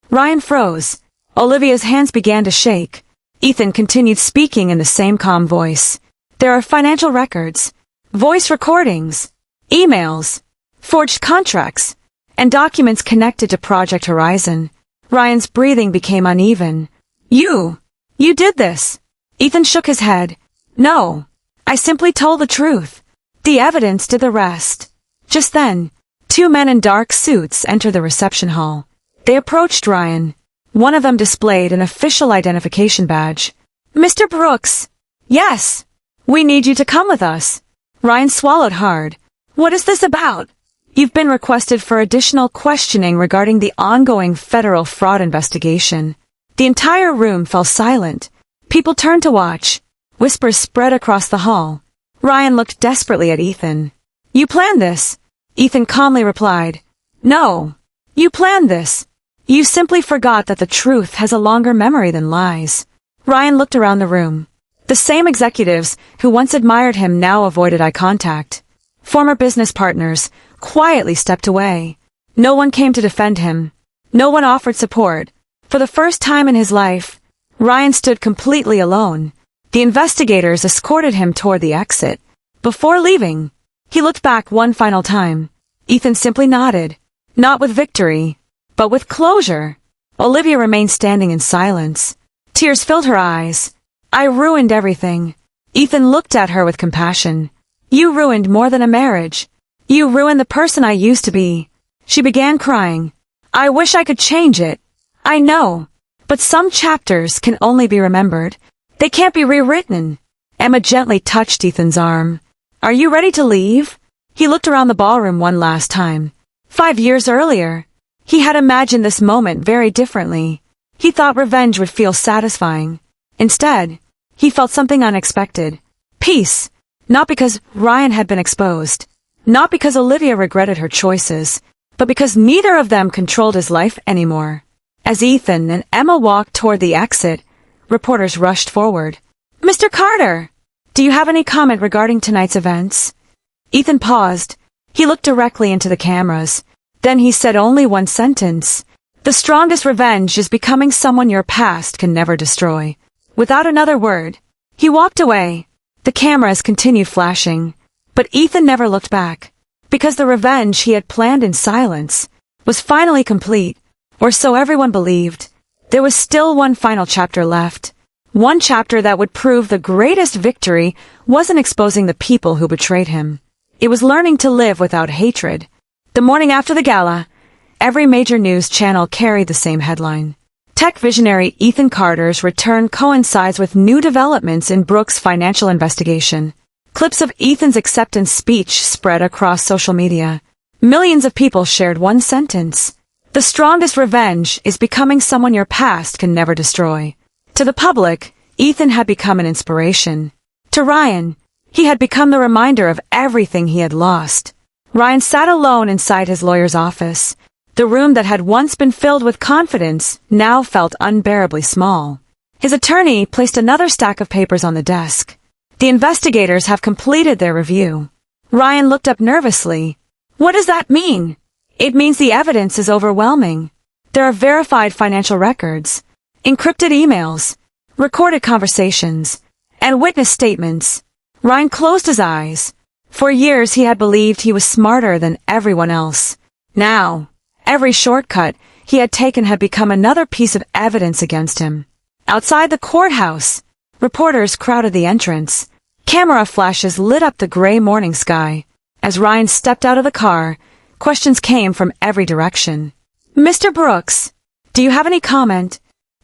A: Ryan froze. Olivia's hands began to shake. Ethan continued speaking in the same calm voice. There are financial records, voice recordings, emails, forged contracts, and documents connected to Project Horizon. Ryan's breathing became uneven. You did this. Ethan shook his head. No, I simply told the truth. The evidence did the rest. Just then, two men in dark suits entered the reception hall. They approached Ryan. One of them displayed an official identification badge. Mr. Brooks. Yes. We need you to come with us. Ryan swallowed hard. What is this about? You've been requested for additional questioning regarding the ongoing federal fraud investigation. The entire room fell silent. People turned to watch. Whispers spread across the hall. Ryan looked desperately at Ethan. You planned this? Ethan calmly replied. No. You planned this. You simply forgot that the truth has a longer memory than lies. Ryan looked around the room. The same executives who once admired him now avoided eye contact. former business partners, quietly stepped away. No one came to defend him. No one offered support. For the first time in his life, Ryan stood completely alone. The investigators escorted him toward the exit. Before leaving, he looked back one final time. Ethan simply nodded, not with victory, but with closure. Olivia remained standing in silence. Tears filled her eyes. I ruined everything. Ethan looked at her with compassion. You ruined more than a marriage. You ruined the person I used to be. She began crying. I wish I could change it. I know. But some chapters can only be remembered. They can't be rewritten. Emma gently touched Ethan's arm. Are you ready to leave? He looked around the ballroom one last time. 5 years earlier, he had imagined this moment very differently. He thought revenge would feel satisfying. Instead, he felt something unexpected. Peace. Not because Ryan had been exposed. Not because Olivia regretted her choices, but because neither of them controlled his life anymore. As Ethan and Emma walked toward the exit, reporters rushed forward. Mr. Carter, do you have any comment regarding tonight's events? Ethan paused. He looked directly into the cameras. Then he said only one sentence. The strongest revenge is becoming someone your past can never destroy. Without another word, he walked away. The cameras continued flashing, but Ethan never looked back, because the revenge he had planned in silence was finally complete, or so everyone believed. There was still one final chapter left. One chapter that would prove the greatest victory wasn't exposing the people who betrayed him. It was learning to live without hatred. The morning after the gala, every major news channel carried the same headline. Tech visionary Ethan Carter's return coincides with new developments in Brooks' financial investigation. Clips of Ethan's acceptance speech spread across social media. Millions of people shared one sentence. The strongest revenge is becoming someone your past can never destroy. To the public, Ethan had become an inspiration. To Ryan, he had become the reminder of everything he had lost. Ryan sat alone inside his lawyer's office. The room that had once been filled with confidence now felt unbearably small. His attorney placed another stack of papers on the desk. The investigators have completed their review. Ryan looked up nervously. What does that mean? It means the evidence is overwhelming. There are verified financial records, encrypted emails, recorded conversations, and witness statements. Ryan closed his eyes. For years he had believed he was smarter than everyone else. Now, every shortcut he had taken had become another piece of evidence against him. Outside the courthouse, reporters crowded the entrance. Camera flashes lit up the gray morning sky. As Ryan stepped out of the car, questions came from every direction. Mr. Brooks, do you have any comment?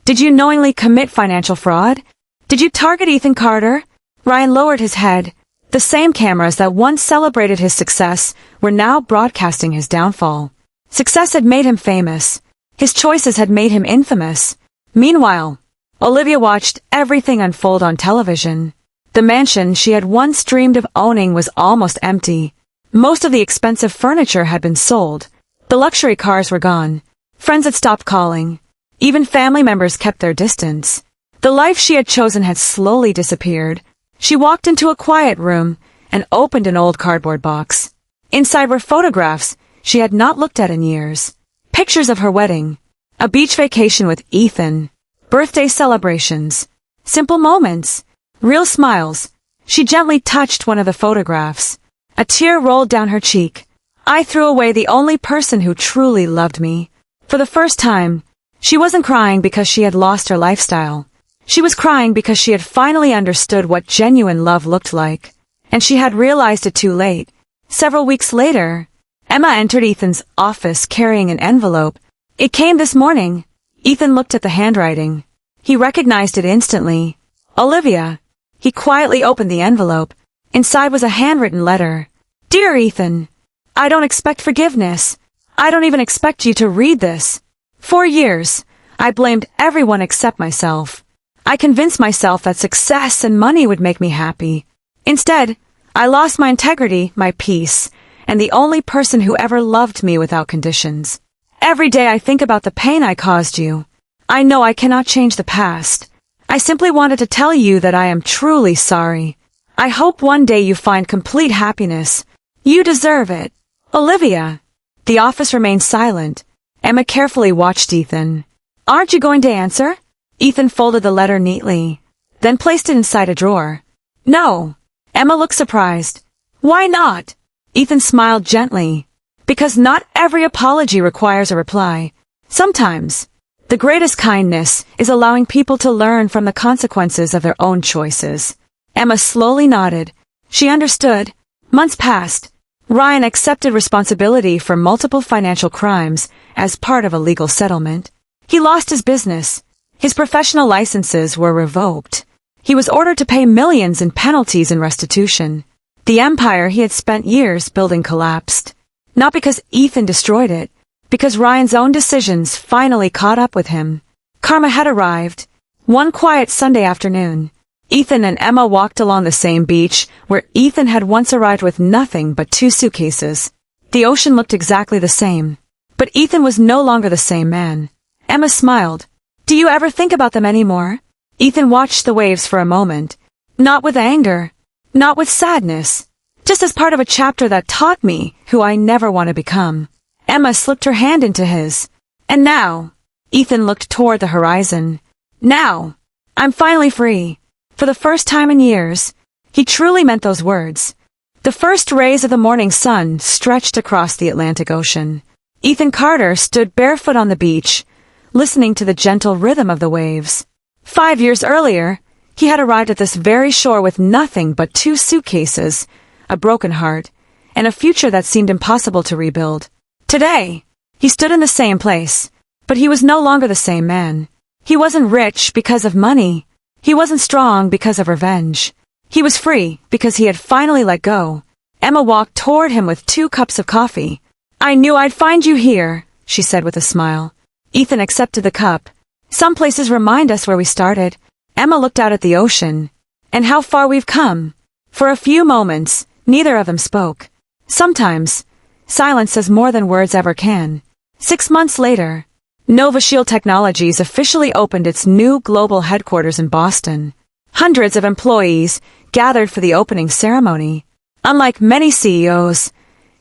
A: Did you knowingly commit financial fraud? Did you target Ethan Carter? Ryan lowered his head. The same cameras that once celebrated his success were now broadcasting his downfall. Success had made him famous. His choices had made him infamous. Meanwhile, Olivia watched everything unfold on television. The mansion she had once dreamed of owning was almost empty. Most of the expensive furniture had been sold. The luxury cars were gone. Friends had stopped calling. Even family members kept their distance. The life she had chosen had slowly disappeared. She walked into a quiet room and opened an old cardboard box. Inside were photographs she had not looked at in years. Pictures of her wedding, a beach vacation with Ethan, birthday celebrations, simple moments, real smiles. She gently touched one of the photographs. A tear rolled down her cheek. I threw away the only person who truly loved me. For the first time, she wasn't crying because she had lost her lifestyle. She was crying because she had finally understood what genuine love looked like. And she had realized it too late. Several weeks later, Emma entered Ethan's office carrying an envelope. It came this morning. Ethan looked at the handwriting. He recognized it instantly. Olivia. He quietly opened the envelope. Inside was a handwritten letter. Dear Ethan, I don't expect forgiveness. I don't even expect you to read this. For years, I blamed everyone except myself. I convinced myself that success and money would make me happy. Instead, I lost my integrity, my peace, and the only person who ever loved me without conditions. Every day I think about the pain I caused you. I know I cannot change the past. I simply wanted to tell you that I am truly sorry. I hope one day you find complete happiness. You deserve it. Olivia. The office remained silent. Emma carefully watched Ethan. Aren't you going to answer? Ethan folded the letter neatly, then placed it inside a drawer. No. Emma looked surprised. Why not? Ethan smiled gently. Because not every apology requires a reply. Sometimes, the greatest kindness is allowing people to learn from the consequences of their own choices. Emma slowly nodded. She understood. Months passed. Ryan accepted responsibility for multiple financial crimes as part of a legal settlement. He lost his business. His professional licenses were revoked. He was ordered to pay millions in penalties and restitution. The empire he had spent years building collapsed. Not because Ethan destroyed it, because Ryan's own decisions finally caught up with him. Karma had arrived. One quiet Sunday afternoon, Ethan and Emma walked along the same beach where Ethan had once arrived with nothing but 2 suitcases. The ocean looked exactly the same, but Ethan was no longer the same man. Emma smiled. Do you ever think about them anymore? Ethan watched the waves for a moment. Not with anger, not with sadness, just as part of a chapter that taught me who I never want to become. Emma slipped her hand into his. And now, Ethan looked toward the horizon. Now, I'm finally free. For the first time in years, he truly meant those words. The first rays of the morning sun stretched across the Atlantic Ocean. Ethan Carter stood barefoot on the beach, listening to the gentle rhythm of the waves. 5 years earlier, he had arrived at this very shore with nothing but 2 suitcases, a broken heart, and a future that seemed impossible to rebuild. Today, he stood in the same place, but he was no longer the same man. He wasn't rich because of money. He wasn't strong because of revenge. He was free because he had finally let go. Emma walked toward him with 2 cups of coffee. I knew I'd find you here, she said with a smile. Ethan accepted the cup. Some places remind us where we started. Emma looked out at the ocean. And how far we've come. For a few moments, neither of them spoke. Sometimes, silence says more than words ever can. 6 months later, Nova Shield Technologies officially opened its new global headquarters in Boston. Hundreds of employees gathered for the opening ceremony. Unlike many CEOs,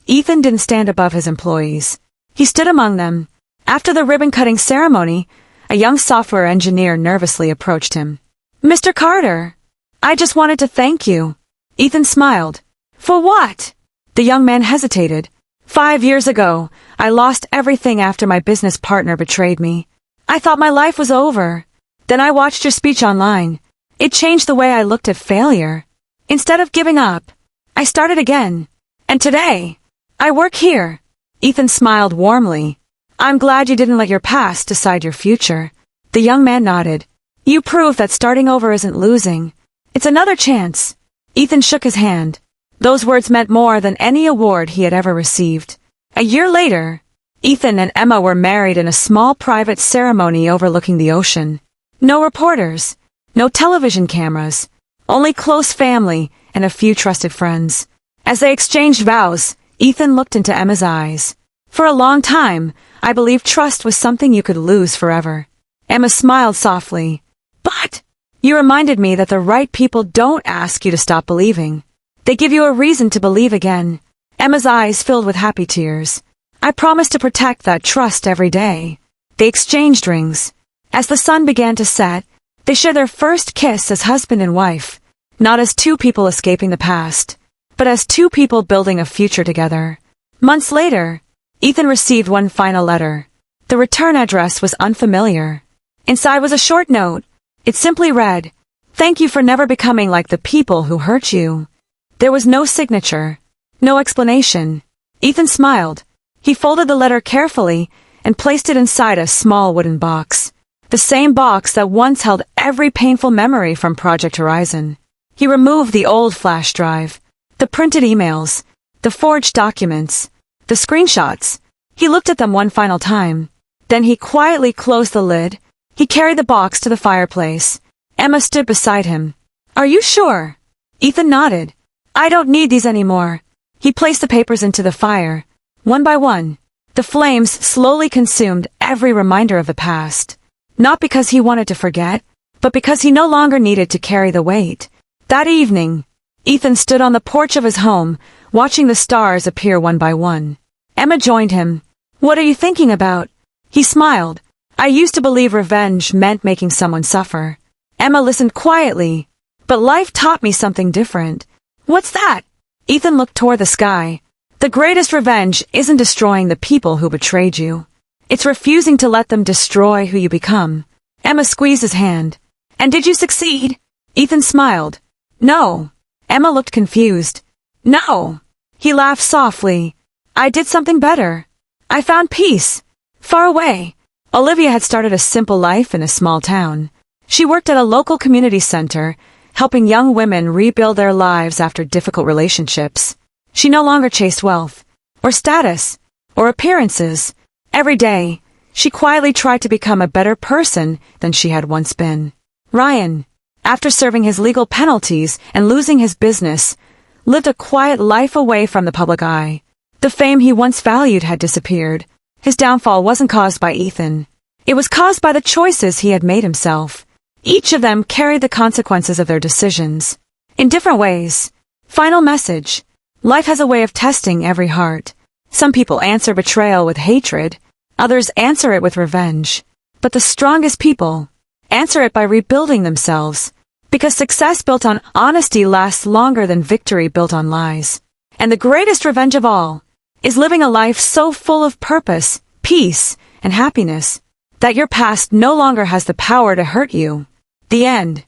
A: Ethan didn't stand above his employees. He stood among them. After the ribbon-cutting ceremony, a young software engineer nervously approached him. Mr. Carter, I just wanted to thank you. Ethan smiled. For what? The young man hesitated. 5 years ago, I lost everything after my business partner betrayed me. I thought my life was over. Then I watched your speech online. It changed the way I looked at failure. Instead of giving up, I started again. And today, I work here. Ethan smiled warmly. I'm glad you didn't let your past decide your future. The young man nodded. You prove that starting over isn't losing. It's another chance. Ethan shook his hand. Those words meant more than any award he had ever received. A year later, Ethan and Emma were married in a small private ceremony overlooking the ocean. No reporters, no television cameras, only close family and a few trusted friends. As they exchanged vows, Ethan looked into Emma's eyes. For a long time, I believed trust was something you could lose forever. Emma smiled softly. But you reminded me that the right people don't ask you to stop believing. They give you a reason to believe again. Emma's eyes filled with happy tears. I promised to protect that trust every day. They exchanged rings. As the sun began to set, they shared their first kiss as husband and wife, not as 2 people escaping the past, but as 2 people building a future together. Months later, Ethan received one final letter. The return address was unfamiliar. Inside was a short note. It simply read, Thank you for never becoming like the people who hurt you. There was no signature, no explanation. Ethan smiled. He folded the letter carefully and placed it inside a small wooden box. The same box that once held every painful memory from Project Horizon. He removed the old flash drive, the printed emails, the forged documents, the screenshots. He looked at them one final time. Then he quietly closed the lid. He carried the box to the fireplace. Emma stood beside him. Are you sure? Ethan nodded. I don't need these anymore. He placed the papers into the fire. One by one, the flames slowly consumed every reminder of the past. Not because he wanted to forget, but because he no longer needed to carry the weight. That evening, Ethan stood on the porch of his home, watching the stars appear one by one. Emma joined him. "What are you thinking about?" He smiled. "I used to believe revenge meant making someone suffer." Emma listened quietly. "But life taught me something different." "What's that?" Ethan looked toward the sky. "The greatest revenge isn't destroying the people who betrayed you. It's refusing to let them destroy who you become." Emma squeezed his hand. "And did you succeed?" Ethan smiled. "No." Emma looked confused. "No." He laughed softly. "I did something better. I found peace. Far away." Olivia had started a simple life in a small town. She worked at a local community center, helping young women rebuild their lives after difficult relationships. She no longer chased wealth, or status, or appearances. Every day, she quietly tried to become a better person than she had once been. Ryan, after serving his legal penalties and losing his business, lived a quiet life away from the public eye. The fame he once valued had disappeared. His downfall wasn't caused by Ethan. It was caused by the choices he had made himself. Each of them carried the consequences of their decisions. In different ways. Final message. Life has a way of testing every heart. Some people answer betrayal with hatred. Others answer it with revenge. But the strongest people answer it by rebuilding themselves. Because success built on honesty lasts longer than victory built on lies. And the greatest revenge of all is living a life so full of purpose, peace, and happiness that your past no longer has the power to hurt you. The end.